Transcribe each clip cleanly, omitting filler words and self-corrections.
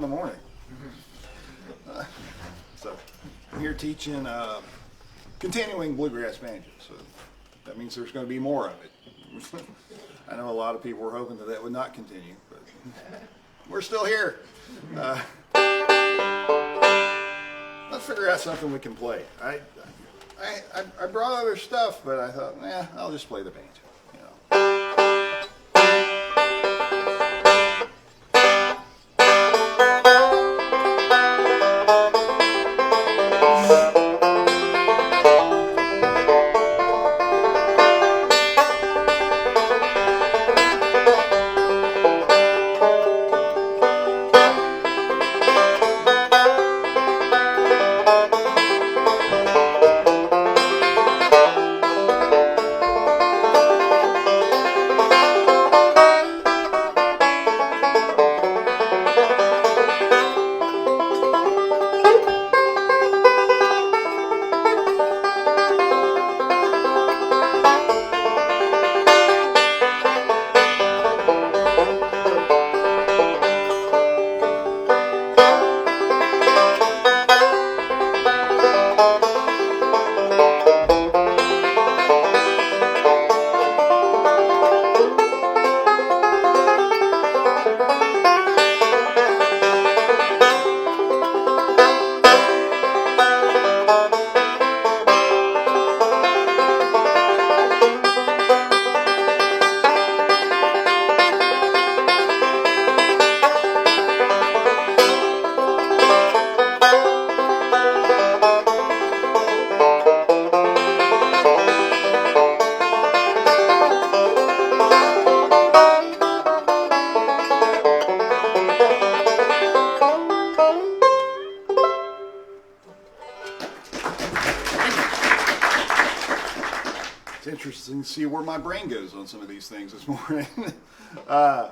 the morning. So I'm here teaching continuing bluegrass banjo. So that means there's going to be more of it. I know a lot of people were hoping that that would not continue, but we're still here. Let's figure out something we can play. I brought other stuff, but I thought, I'll just play the banjo. Interesting to see where my brain goes on some of these things this morning. That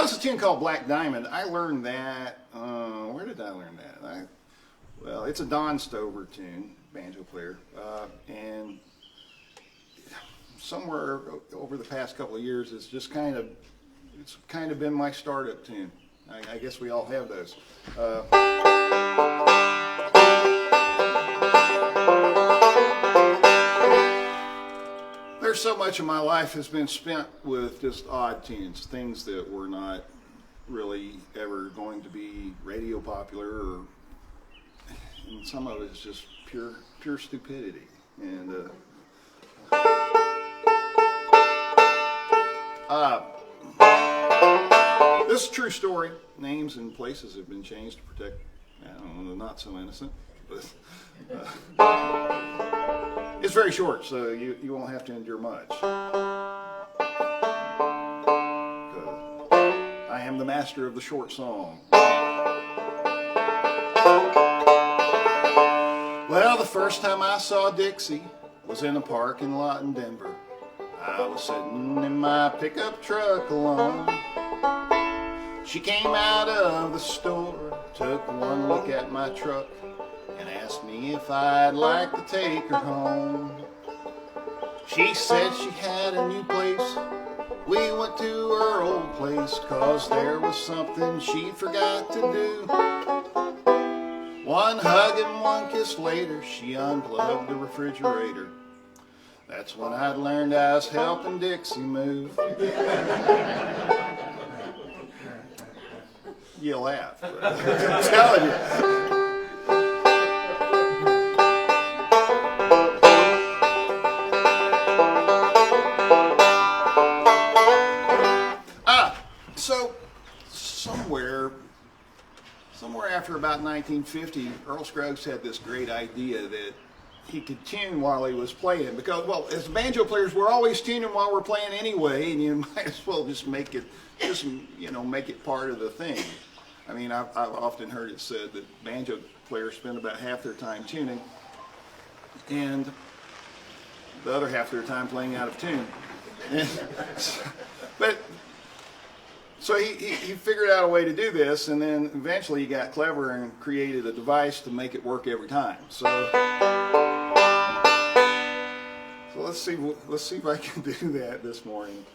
was a tune called Black Diamond. I learned that, where did I learn that? Well, it's a Don Stover tune, banjo player, and somewhere over the past couple of years it's kind of been my startup tune. I guess we all have those. So much of my life has been spent with just odd tunes, things that were not really ever going to be radio popular, and some of it is just pure stupidity. And this is a true story. Names and places have been changed to protect, I don't know, the not so innocent, but it's very short, so you won't have to endure much. I am the master of the short song. Well, the first time I saw Dixie was in a parking lot in Denver. I was sitting in my pickup truck alone. She came out of the store, took one look at my truck, and asked me if I'd like to take her home. She said she had a new place. We went to her old place, 'cause there was something she forgot to do. One hug and one kiss later, she unplugged the refrigerator. That's when I learned I was helping Dixie move. You laugh, but I'm telling you. So somewhere after about 1950, Earl Scruggs had this great idea that he could tune while he was playing, because, well, as banjo players, we're always tuning while we're playing anyway, and you might as well just make it part of the thing. I mean, I've often heard it said that banjo players spend about half their time tuning, and the other half of their time playing out of tune. So he figured out a way to do this, and then eventually he got clever and created a device to make it work every time. So let's see if I can do that this morning.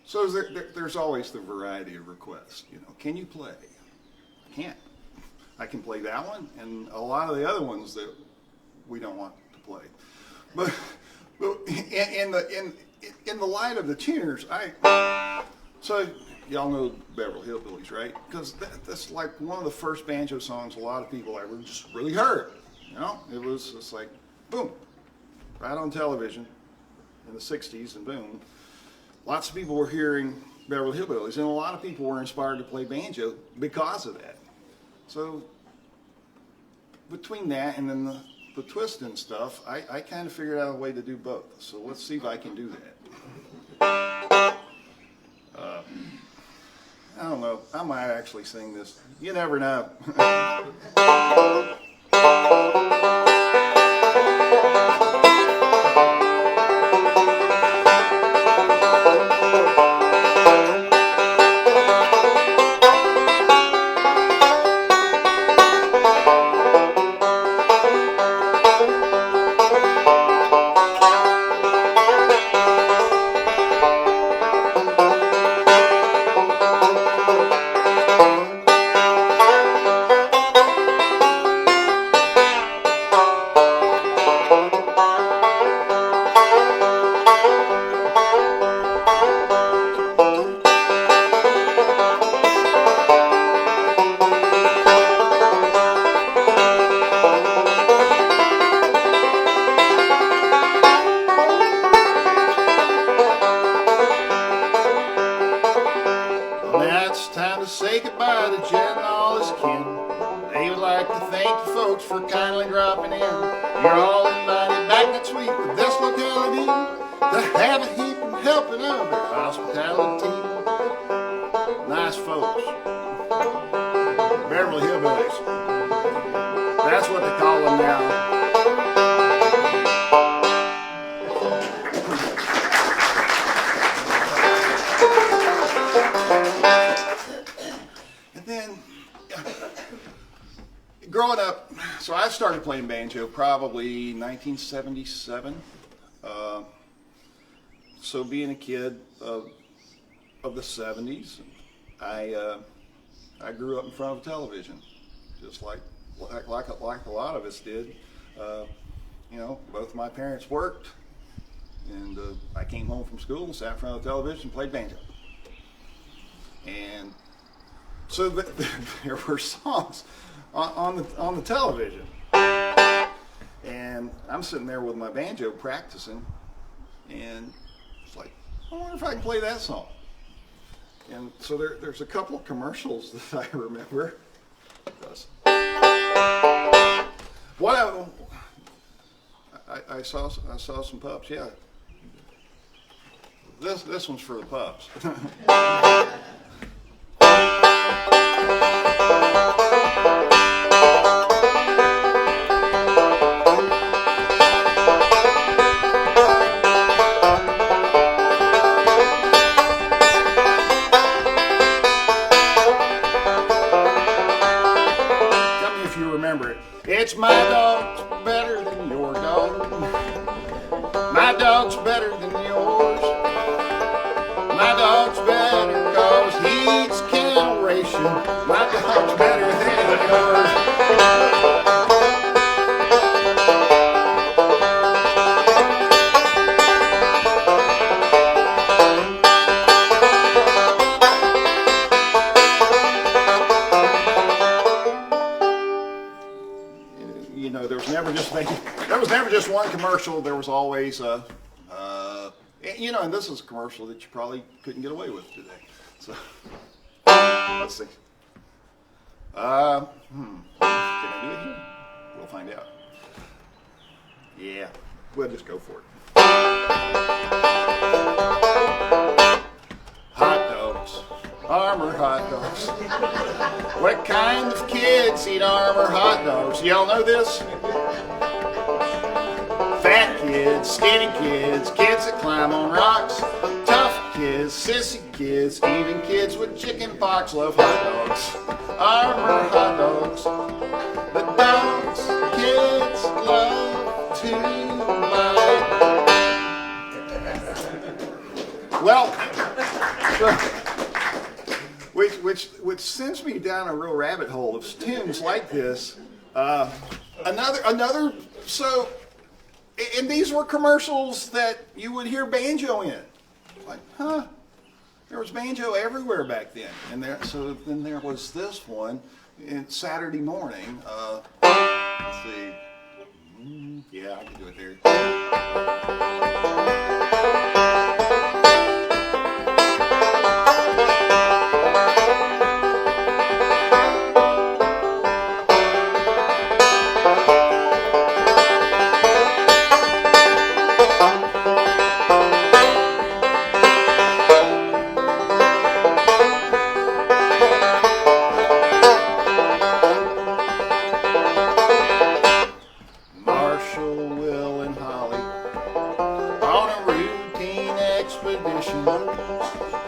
So there's always the variety of requests. You know, can you play? I can't. I can play that one and a lot of the other ones that we don't want to play. But in the light of the tuners, so y'all know Beverly Hillbillies, right? Because that's like one of the first banjo songs a lot of people ever just really heard. You know, it was just like boom, right on television in the '60s, and boom. Lots of people were hearing Beverly Hillbillies, and a lot of people were inspired to play banjo because of that. So between that and then the twist and stuff, I kind of figured out a way to do both. So let's see if I can do that. I don't know. I might actually sing this. You never know. Say goodbye to Jet and all his kin. They would like to thank you folks for kindly dropping in. You're all invited back next week to this locality to have a heap and helping of their hospitality. Nice folks. Beverly Hillbillies. That's what they call them now. Growing up, so I started playing banjo probably 1977. So being a kid of the 70s, I grew up in front of television, just like a lot of us did. You know, both my parents worked, and I came home from school and sat in front of the television and played banjo. And so there were songs on the television, and I'm sitting there with my banjo practicing, and it's like, I wonder if I can play that song. And so there's a couple of commercials that I remember. What I saw some pups. Yeah, this one's for the pups. It's my dog's better than your dog. My dog's better than yours. My dog's better cause he eats kennel ration. My dog's better than yours. you know, there was never just one commercial. There was always you know, and this is a commercial that you probably couldn't get away with today. So let's see. Can I do it here? We'll find out. Yeah, we'll just go for it. Hot dogs, Armour hot dogs. What kind of kids eat Armour hot dogs? Y'all know this? Fat kids, skinny kids, kids that climb on rocks, tough kids, sissy kids, even kids with chicken pox love hot dogs. Armour hot dogs, the dogs kids love to buy. Well, which sends me down a real rabbit hole of tunes like this. Another. So, and these were commercials that you would hear banjo in. Like, huh? There was banjo everywhere back then. And then there was this one in Saturday morning. Let's see. Yeah, I can do it there.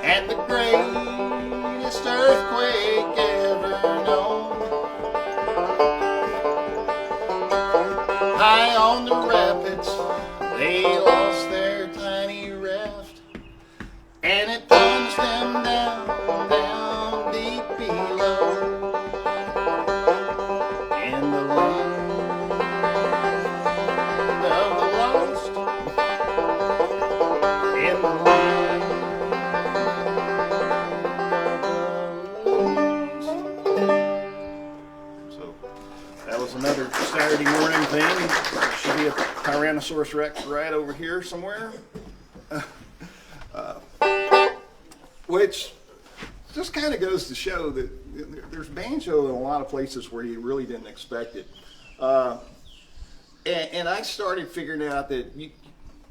And the greatest earthquake ever known. High on the rapids, they lost their tiny raft, and it plunged them down, down deep below. In the land of the lost, in the land. Another Saturday morning thing. Should be a Tyrannosaurus Rex right over here somewhere. Which just kind of goes to show that there's banjo in a lot of places where you really didn't expect it. And I started figuring out that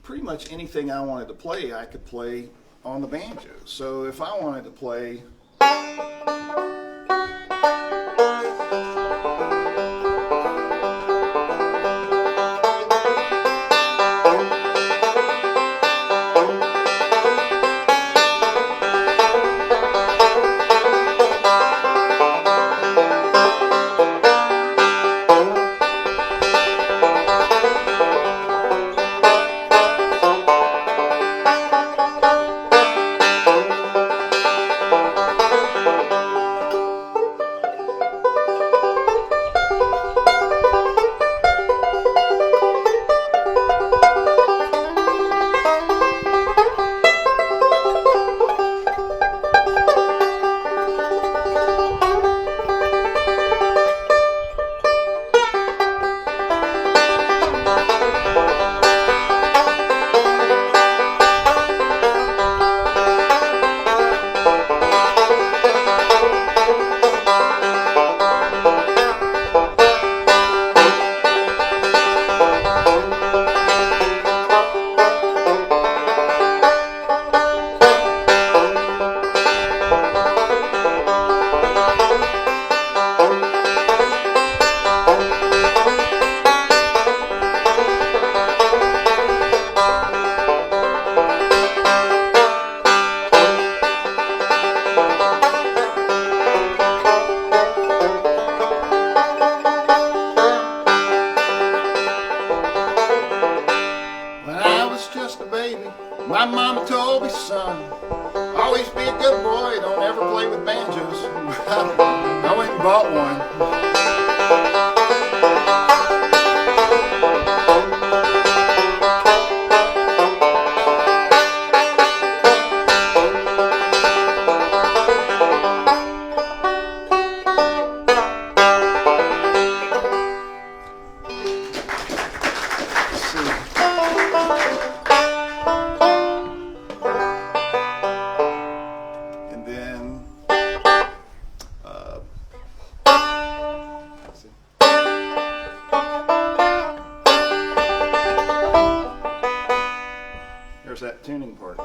pretty much anything I wanted to play, I could play on the banjo. So if I wanted to play my mama told me, son, always be a good boy, don't ever play with banjos. I went and bought one. there's that tuning part.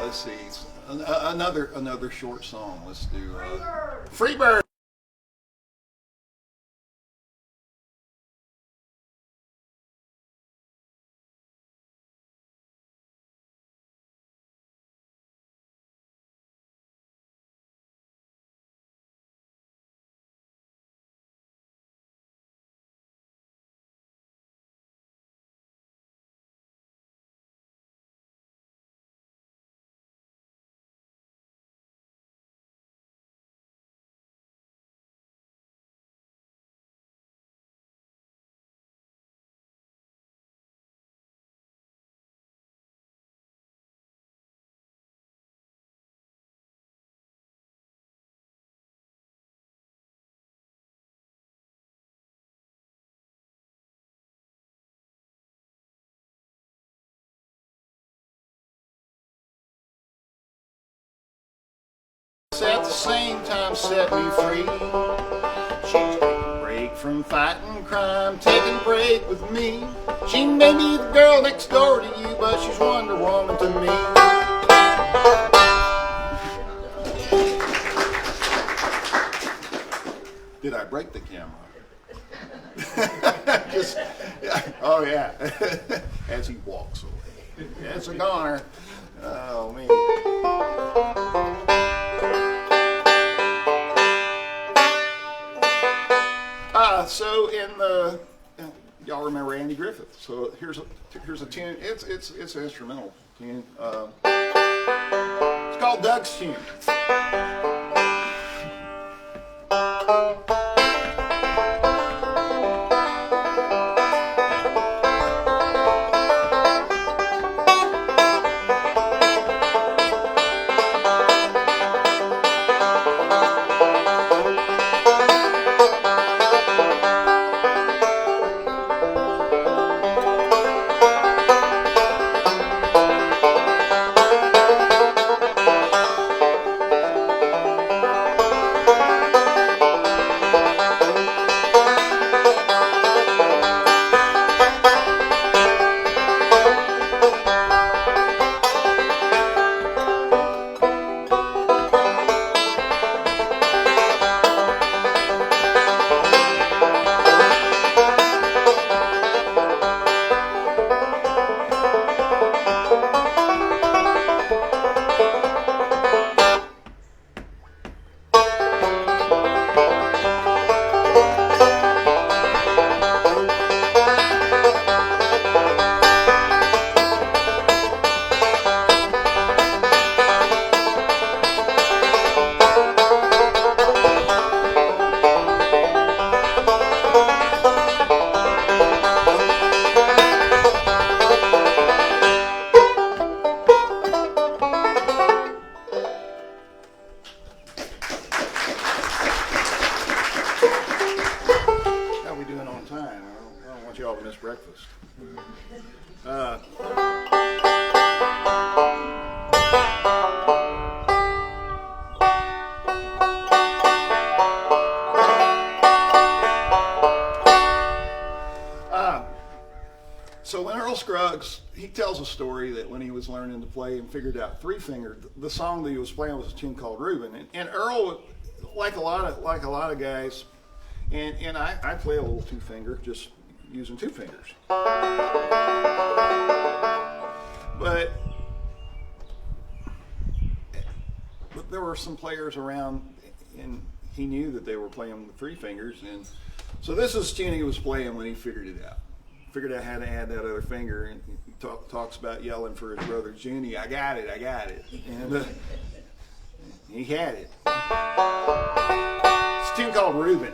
Let's see, another short song. Let's do Freebird. At the same time set me free. She's taking a break from fighting crime, taking a break with me. She may be the girl next door to you, but she's Wonder Woman to me. Did I break the camera? Just, yeah. Oh yeah. As he walks away. That's a goner. Oh man. So in the y'all remember Andy Griffith? So here's a tune. It's an instrumental tune. It's called Doug's Tune. Breakfast. So when Earl Scruggs, he tells a story that when he was learning to play and figured out three finger, the song that he was playing was a tune called Reuben, and Earl like a lot of guys, and I play a little two finger, just using two fingers. But there were some players around, and he knew that they were playing with three fingers, and so this is the tune he was playing when he figured it out. Figured out how to add that other finger, and he talks about yelling for his brother Junie, I got it, and he had it. It's a tune called Reuben.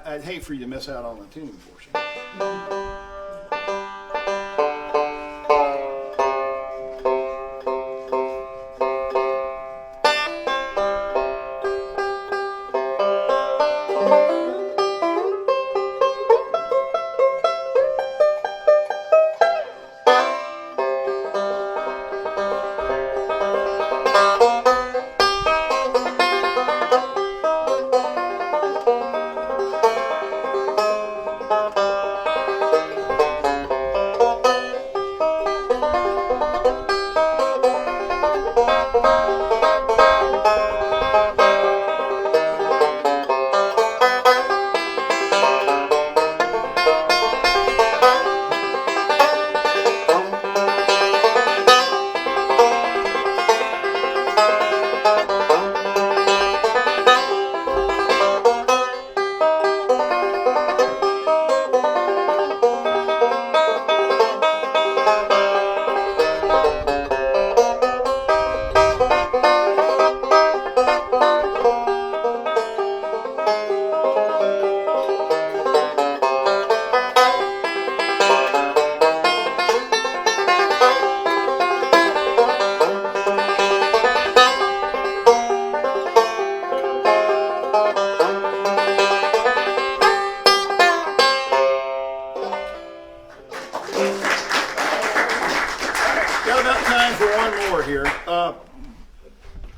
I'd hate for you to miss out on the tuning portion.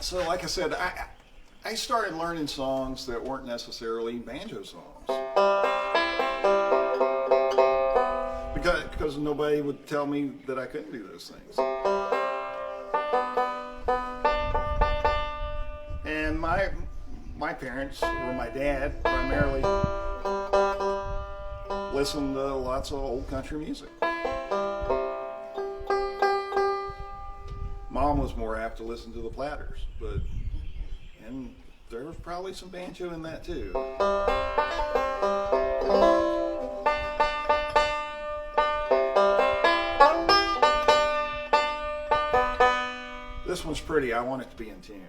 So like I said, I started learning songs that weren't necessarily banjo songs. Because nobody would tell me that I couldn't do those things. And my parents, or my dad primarily, listened to lots of old country music. Mom was more apt to listen to the Platters, and there was probably some banjo in that too. This one's pretty. I want it to be in tune.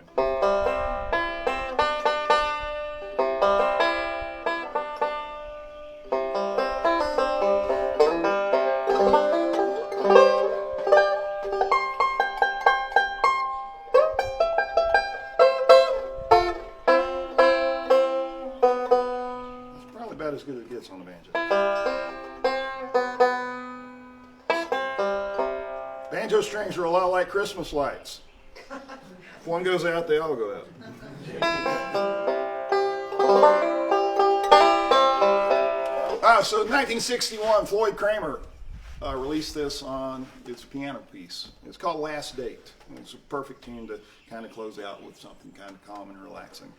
As good as it gets on the banjo. Banjo strings are a lot like Christmas lights. If one goes out, they all go out. So in 1961, Floyd Kramer released this on its piano piece. It's called Last Date. And it's a perfect tune to kind of close out with something kind of calm and relaxing.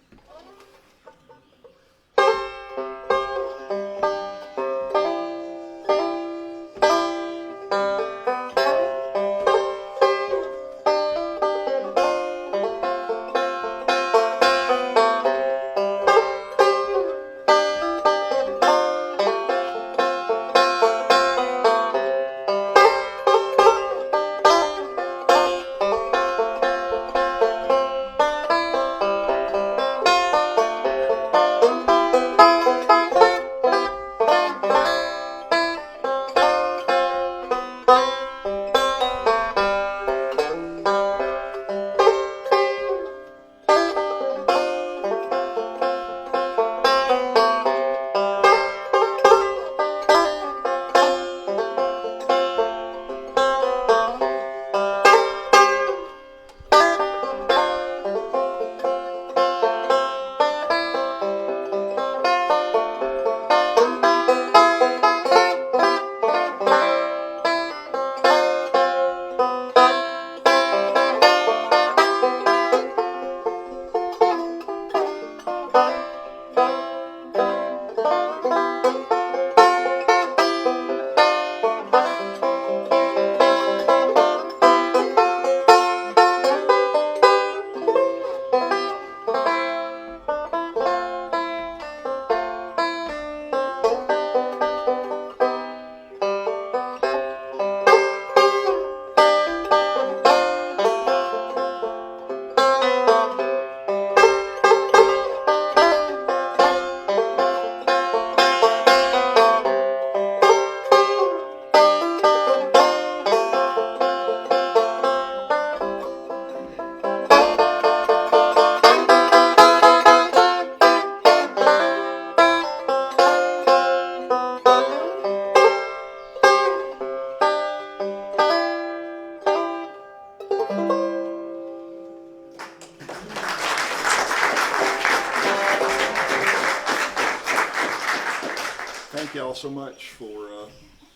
Thank y'all so much for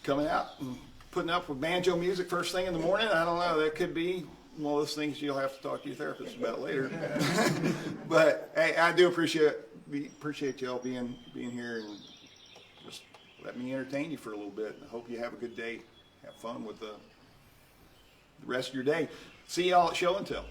coming out and putting up with banjo music first thing in the morning. I don't know, that could be one of those things you'll have to talk to your therapist about later. But hey, I do appreciate y'all being here and just let me entertain you for a little bit. I hope you have a good day. Have fun with the rest of your day. See y'all at Show and Tell.